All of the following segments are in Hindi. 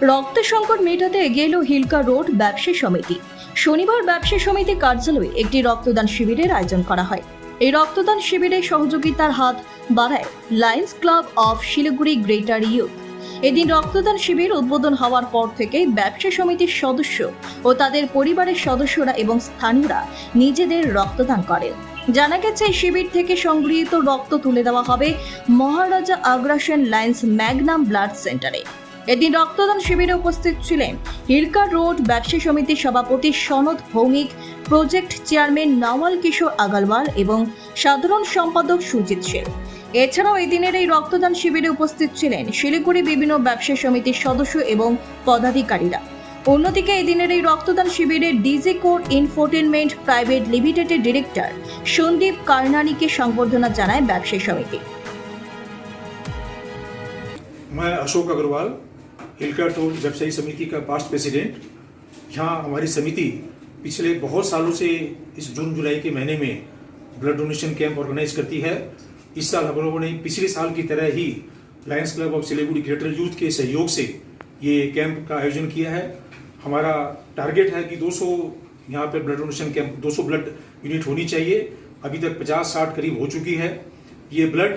রক্ত সংকট মেটাতে এগিয়ে এলো হিলকা রোড ব্যবসায়ী সমিতি। শনিবার ব্যবসায়ী সমিতি কার্যালয়ে একটি রক্তদান শিবিরের আয়োজন করা হয়। এই রক্তদান শিবিরে সহযোগিতার হাত বাড়ায় Lions club of Siliguri greater youth. এদিন রক্তদান শিবির উদ্বোধন হওয়ার পর থেকেই ব্যবসায়ী সমিতির সদস্য ও তাদের পরিবারের সদস্যরা এবং স্থানীয়রা নিজেদের রক্তদান করেন। জানা গেছে, এই শিবির থেকে সংগৃহীত রক্ত তুলে দেওয়া হবে মহারাজা আগ্রাসন লায়ন্স ম্যাগনাম ব্লাড সেন্টারে। এদিন রক্তদান শিবিরে উপস্থিত ছিলেন হিলকা রোড ব্যবসায়ী সমিতির সভাপতি সনদ ভৌমিক, প্রজেক্ট চেয়ারম্যান নওয়াল কিশোর আগারওয়াল এবং সাধারণ সম্পাদক সুজিত সেন। এছাড়াও এই দিনের এই রক্তদান শিবিরে উপস্থিত ছিলেন শিলিগুড়ি বিভিন্ন ব্যবসায়ী সমিতির সদস্য এবং পদাধিকারীরা। অন্যদিকে এই দিনের এই রক্তদান শিবিরে ডিজি কোর ইনফোটেনমেন্ট প্রাইভেট লিমিটেডের ডিরেক্টর সন্দীপ কারনানিকে সংবর্ধনা জানায় ব্যবসায়ী সমিতি। मैं अशोक अग्रवाल, हिलका रोड व्यवसायी समिति का पास्ट प्रेसिडेंट। यहाँ हमारी समिति पिछले बहुत सालों से इस जून जुलाई के महीने में ब्लड डोनेशन कैंप ऑर्गेनाइज करती है। इस साल हम लोगों ने पिछले साल की तरह ही lions club of Siliguri greater youth के सहयोग से ये कैंप का आयोजन किया है। हमारा टारगेट है कि 200 यहाँ पे blood donation camp 200 blood unit होनी चाहिए। अभी तक 50-60 करीब हो चुकी है। ये ब्लड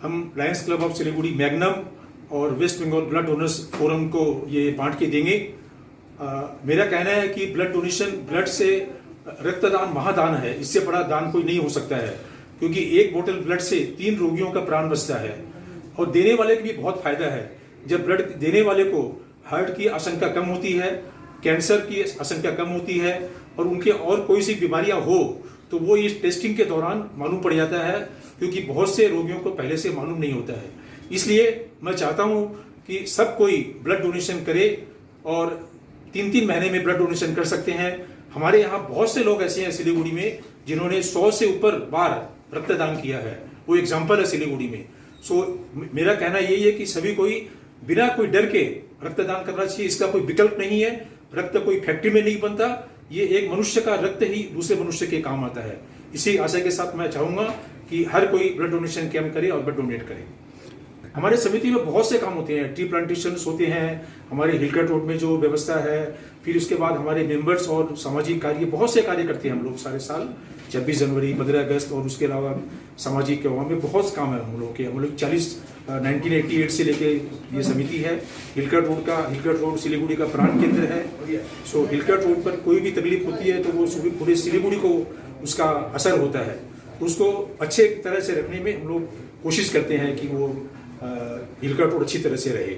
हम lions club of Siliguri magnum और West Bengal blood donors forum को ये बांट के देंगे। मेरा कहना है कि ब्लड डोनेशन, ब्लड से रक्तदान महादान है। इससे बड़ा दान कोई नहीं हो सकता है, क्योंकि एक बोतल ब्लड से 3 रोगियों का प्राण बचता है और देने वाले को भी बहुत फायदा है। जब ब्लड देने वाले को हार्ट की आशंका कम होती है, कैंसर की आशंका कम होती है और उनके और कोई सी बीमारियां हो तो वो इस टेस्टिंग के दौरान मालूम पड़ जाता है, क्योंकि बहुत से रोगियों को पहले से मालूम नहीं होता है। इसलिए मैं चाहता हूं कि सब कोई ब्लड डोनेशन करे और 3-3 महीने में ब्लड डोनेशन कर सकते हैं। हमारे यहाँ बहुत से लोग ऐसे हैं सिलीगुड़ी में जिन्होंने 100 से ऊपर बार रक्तदान किया है। वो एग्जाम्पल है सिलीगुड़ी में। सो मेरा कहना यही है कि सभी कोई बिना कोई डर के रक्तदान करना चाहिए। इसका कोई विकल्प नहीं है। रक्त कोई फैक्ट्री में नहीं बनता। ये एक मनुष्य का रक्त ही दूसरे मनुष्य के काम आता है। इसी आशा के साथ मैं चाहूंगा कि हर कोई ब्लड डोनेशन कैंप करे और ब्लड डोनेट करे। हमारे समिति में बहुत से काम होते हैं। ट्री प्लांटेशंस होते हैं हमारे हिलका रोड में, जो व्यवस्था है। फिर उसके बाद हमारे मेंबर्स और सामाजिक कार्य, बहुत से कार्य करते हैं हम लोग सारे साल। 26 जनवरी, 15 अगस्त और उसके अलावा सामाजिक के में बहुत काम है हम लोग के। हम लोग 1988 से लेके ये समिति है। हिलका रोड सिलीगुड़ी का प्राण केंद्र है। सो हिलका रोड पर कोई भी तकलीफ होती है तो वो पूरे सिलीगुड़ी को उसका असर होता है। उसको अच्छे तरह से रखने में हम लोग कोशिश करते हैं कि वो हिलका रोड अच्छी तरह से रहे।